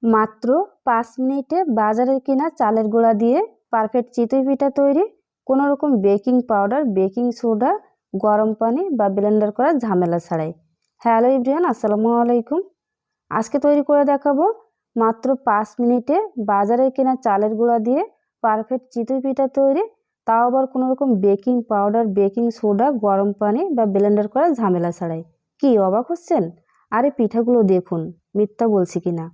মাত্র 5 মিনিটে বাজারের কেনা চালের গুঁড়া দিয়ে পারফেক্ট চিতই পিঠা তৈরি। কোনো রকম বেকিং পাউডার, বেকিং সোডা, গরম পানি বা ব্লেন্ডার করার ঝামেলা ছাড়াই। হ্যালো এভরিওয়ান, আসসালামু আলাইকুম। আজকে তৈরি করে দেখাবো মাত্র 5 মিনিটে বাজারের কেনা চালের গুঁড়া দিয়ে পারফেক্ট চিতই পিঠা তৈরি, তাও আবার কোনো রকম বেকিং পাউডার, বেকিং সোডা, গরম পানি বা ব্লেন্ডার করার ঝামেলা ছাড়াই। কি অবাক হচ্ছেন? আরে পিঠাগুলো দেখুন, মিথ্যা বলছি কিনা।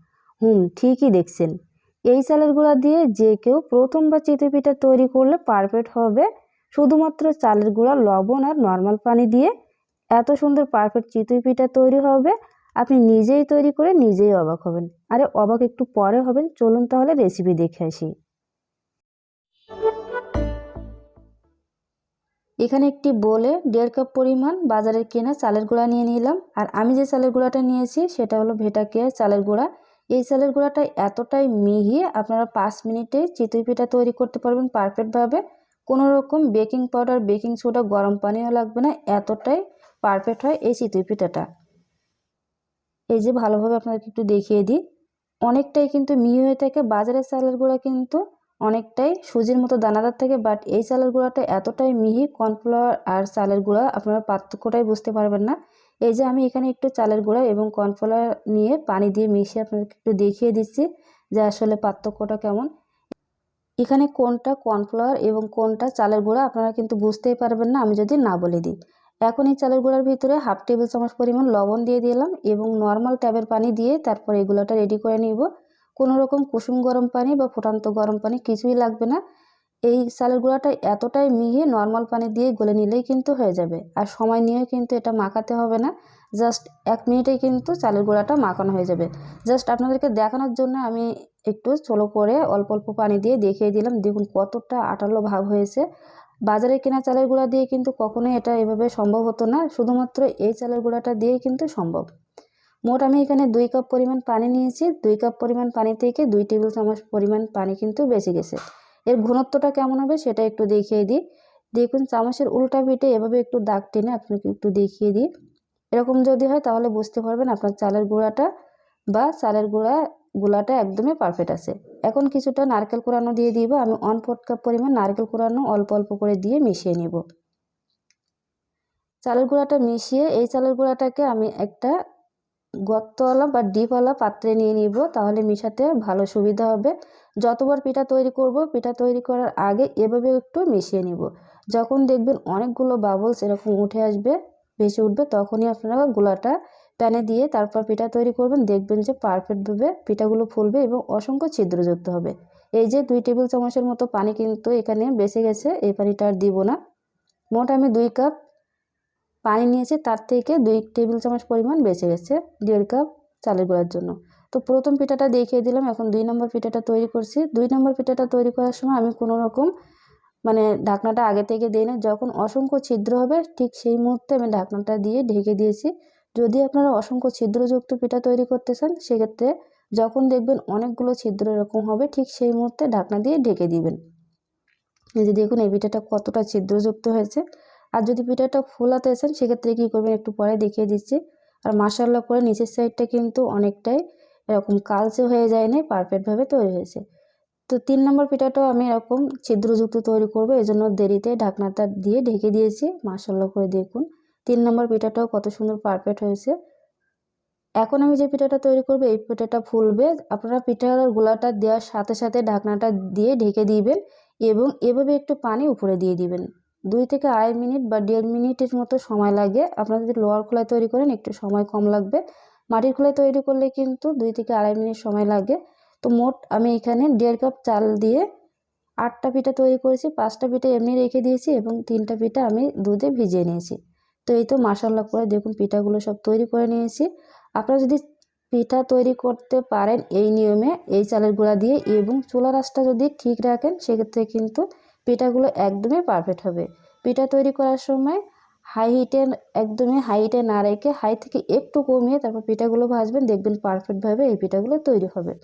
ঠিকই দেখছেন। এই চালের গুঁড়া দিয়ে যে কেউ প্রথমবার চিতই পিঠা তৈরি করলে পারফেক্ট হবে। শুধুমাত্র চালের গুঁড়া, লবণ আর নর্মাল পানি দিয়ে এত সুন্দর পারফেক্ট চিতই পিঠা তৈরি হবে, আপনি নিজেই তৈরি করে নিজেই অবাক হবেন। আরে অবাক একটু পরে হবেন, চলুন তাহলে রেসিপি দেখে আসি। এখানে একটি বোলে 1.5 কাপ পরিমাণ বাজারের কেনা চালের গুঁড়া নিয়ে নিলাম। আর আমি যে চালের গুঁড়াটা নিয়েছি সেটা হলো ভেটাকিয়া চালের গুঁড়া। এই চালের গুঁড়াটা এতটাই মিহি, আপনারা 5 মিনিটে চিতই পিঠা তৈরি করতে পারবেন পারফেক্টভাবে। কোনো রকম বেকিং পাউডার, বেকিং সোডা, গরম পানিও লাগবে না, এতটাই পারফেক্ট হয় এই চিতই পিঠাটা। এই যে ভালোভাবে আপনাদেরকে একটু দেখিয়ে দিই, অনেকটাই কিন্তু মিহি হয়ে থাকে। বাজারের চালের গুঁড়া কিন্তু অনেকটাই সুজির মতো দানাদার থাকে, বাট এই চালের গুঁড়াটা এতটাই মিহি, কর্নফ্লাওয়ার আর চালের গুঁড়া আপনারা পার্থক্যটাই বুঝতে পারবেন না। এই যে আমি এখানে একটু চালের গুঁড়া এবং কর্নফ্লাওয়ার নিয়ে পানি দিয়ে মিশিয়ে আপনাদেরকে একটু দেখিয়ে দিচ্ছি যে আসলে পার্থক্যটা কেমন। এখানে কোনটা কর্নফ্লাওয়ার এবং কোনটা চালের গুঁড়া আপনারা কিন্তু বুঝতেই পারবেন না আমি যদি না বলে দিই। এখন এই চালের গুঁড়ার ভিতরে 1/2 টেবিল চামচ পরিমাণ লবণ দিয়ে দিলাম এবং নর্মাল ট্যাপের পানি দিয়ে তারপর এগুলোটা রেডি করে নিব। কোনো রকম কুসুম গরম পানি বা ফুটান্ত গরম পানি কিছুই লাগবে না। এই চালের গুঁড়াটা এতটাই মিহি, নর্মাল পানি দিয়ে গলে নিলেই কিন্তু হয়ে যাবে। আর সময় নিয়েও কিন্তু এটা মাখাতে হবে না, জাস্ট 1 মিনিটেই কিন্তু চালের গুঁড়াটা মাখানো হয়ে যাবে। জাস্ট আপনাদেরকে দেখানোর জন্য আমি একটু স্লো করে অল্প অল্প পানি দিয়ে দেখিয়ে দিলাম। দেখুন কতটা আঠালো ভাব হয়েছে। বাজারে কেনা চালের গুঁড়া দিয়ে কিন্তু কখনোই এটা এভাবে সম্ভব হতো না, শুধুমাত্র এই চালের গুঁড়াটা দিয়েই কিন্তু সম্ভব। মোট আমি এখানে 2 কাপ পরিমাণ পানি নিয়েছি। 2 কাপ পরিমাণ পানি থেকে 2 টেবিল চামচ পরিমাণ পানি কিন্তু বেঁচে গেছে। এর ঘনত্বটা কেমন হবে সেটা একটু দেখিয়ে দিই। দেখুন চামচের উল্টা পিঠে এভাবে একটু দাগ টেনে আপনাকে একটু দেখিয়ে দিই। এরকম যদি হয় তাহলে বুঝতে পারবেন আপনার চালের গুঁড়াটা বা চালের গুঁড়াটা একদমই পারফেক্ট আছে। এখন কিছুটা নারকেল কোরানো দিয়ে দিব। আমি 1/4 কাপ পরিমাণ নারকেল কোরানো অল্প অল্প করে দিয়ে মিশিয়ে নেব। চালের গুঁড়াটা মিশিয়ে এই চালের গুঁড়াটাকে আমি একটা গর্তওয়ালা বা ডিপওয়ালা পাত্রে নিয়ে নিব, তাহলে মেশাতে ভালো সুবিধা হবে। যতবার পিঠা তৈরি করব, পিঠা তৈরি করার আগে এভাবে একটু মিশিয়ে নিব। যখন দেখবেন অনেকগুলো বাবলস এরকম উঠে আসবে, ভেসে উঠবে, তখনই আপনারা গুঁড়াটা প্যানে দিয়ে তারপর পিঠা তৈরি করবেন। দেখবেন যে পারফেক্টভাবে পিঠাগুলো ফুলবে এবং অসংখ্য ছিদ্রযুক্ত হবে। এই যে 2 টেবিল চামচের মতো পানি কিন্তু এখানে বেঁচে গেছে, এই পানিটা আর দিব না। মোট আমি 2 কাপ পানি নিয়েছি, তার থেকে 2 টেবিল চামচ পরিমাণ বেঁচে গেছে 1.5 কাপ চালের গুঁড়ার জন্য। তো প্রথম পিঠাটা দেখিয়ে দিলাম, এখন 2 নম্বর পিঠাটা তৈরি করছি। 2 নম্বর পিঠাটা তৈরি করার সময় আমি কোনো রকম ঢাকনাটা আগে থেকে দিই না। যখন অসংখ্য ছিদ্র হবে ঠিক সেই মুহূর্তে আমি ঢাকনাটা দিয়ে ঢেকে দিয়েছি। যদি আপনারা অসংখ্য ছিদ্রযুক্ত পিঠা তৈরি করতে চান, সেক্ষেত্রে যখন দেখবেন অনেকগুলো ছিদ্র এরকম হবে ঠিক সেই মুহূর্তে ঢাকনা দিয়ে ঢেকে দিবেন। এই যে দেখুন এই পিঠাটা কতটা ছিদ্রযুক্ত হয়েছে। আর যদি পিঠাটা ফোলাতে চান সেক্ষেত্রে কী করবেন একটু পরে দেখিয়ে দিচ্ছি। আর মাশাআল্লাহ করে নিচের সাইডটা কিন্তু অনেকটাই এরকম কালচে হয়ে যায়নি, পারফেক্টভাবে তৈরি হয়েছে। তো 3 নম্বর পিঠাটাও আমি এরকম ছিদ্রযুক্ত তৈরি করব, এজন্য দেরিতে ঢাকনাটা দিয়ে ঢেকে দিয়েছি। মাশাআল্লাহ করে দেখুন 3 নম্বর পিঠাটাও কত সুন্দর পারফেক্ট হয়েছে। এখন আমি যে পিঠাটা তৈরি করব এই পিঠাটা ফুলবে। আপনারা পিঠার গোলাটা দেওয়ার সাথে সাথে ঢাকনাটা দিয়ে ঢেকে দিবেন এবং এভাবে একটু পানি উপরে দিয়ে দিবেন। 2 থেকে 2.5 মিনিট বা 1.5 মিনিটের মতো সময় লাগে। আপনারা যদি লোহার খোলায় তৈরি করেন একটু সময় কম লাগবে। মাটির খোলায় তৈরি করলে কিন্তু 2 থেকে 2.5 মিনিট সময় লাগে। তো মোট আমি এখানে 1.5 কাপ চাল দিয়ে 8টা পিঠা তৈরি করেছি। 5টা পিঠা এমনি রেখে দিয়েছি এবং 3টা পিঠা আমি দুধে ভিজিয়ে নিয়েছি। তো এই তো মাশাআল্লাহ করে দেখুন পিঠাগুলো সব তৈরি করে নিয়েছি। আপনারা যদি পিঠা তৈরি করতে পারেন এই নিয়মে, এই চালের গুঁড়া দিয়ে এবং চুলার আঁচটা যদি ঠিক রাখেন, সেক্ষেত্রে কিন্তু পিঠাগুলো একদমই পারফেক্ট হবে। পিঠা তৈরি করার সময় একদমই হাই হিটে না রেখে হাই থেকে একটু কমিয়ে তারপর পিঠাগুলো ভাজবেন, দেখবেন পারফেক্টভাবে এই পিঠাগুলো তৈরি হবে।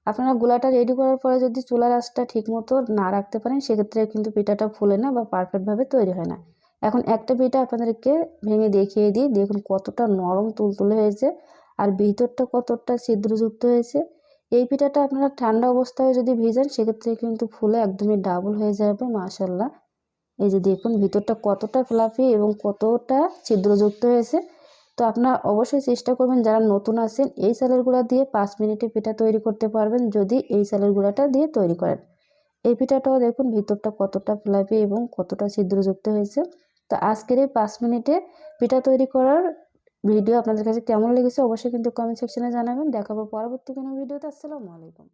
আপনারা গুলাটা রেডি করার পরে যদি চুলার আঁচটা ঠিক মতো না রাখতে পারেন, সেক্ষেত্রে কিন্তু পিঠাটা ফুলে না বা পারফেক্টভাবে তৈরি হয় না। এখন একটা পিঠা আপনাদেরকে ভেঙে দেখিয়ে দিই। দেখুন কতটা নরম তুলতুলে হয়েছে। আর ভিতরটা কতটা ছিদ্রযুক্ত হয়েছে। এই পিঠাটা আপনারা ঠান্ডা অবস্থায় যদি ভেজান সেক্ষেত্রে কিন্তু ফুলে একদমই ডাবল হয়ে যাবে মাশাআল্লাহ। এই যে দেখুন ভিতরটা কতটা ফ্লাফি এবং কতটা ছিদ্রযুক্ত হয়েছে। তো আপনারা অবশ্যই চেষ্টা করবেন যারা নতুন আছেন এই চালের গুঁড়া দিয়ে 5 মিনিটে পিঠা তৈরি করতে পারবেন যদি এই চালের গুঁড়াটা দিয়ে তৈরি করেন। এই পিঠাটাও দেখুন ভিতরটা কতটা ফ্লাফি এবং কতটা ছিদ্রযুক্ত হয়েছে। তো আজকের এই 5 মিনিটে পিঠা তৈরি করার ভিডিও আপনাদের কাছে কেমন লেগেছে অবশ্যই কিন্তু কমেন্ট সেকশনে জানাবেন। দেখাবো পরবর্তী কোনো ভিডিওতে। আসসালামু আলাইকুম।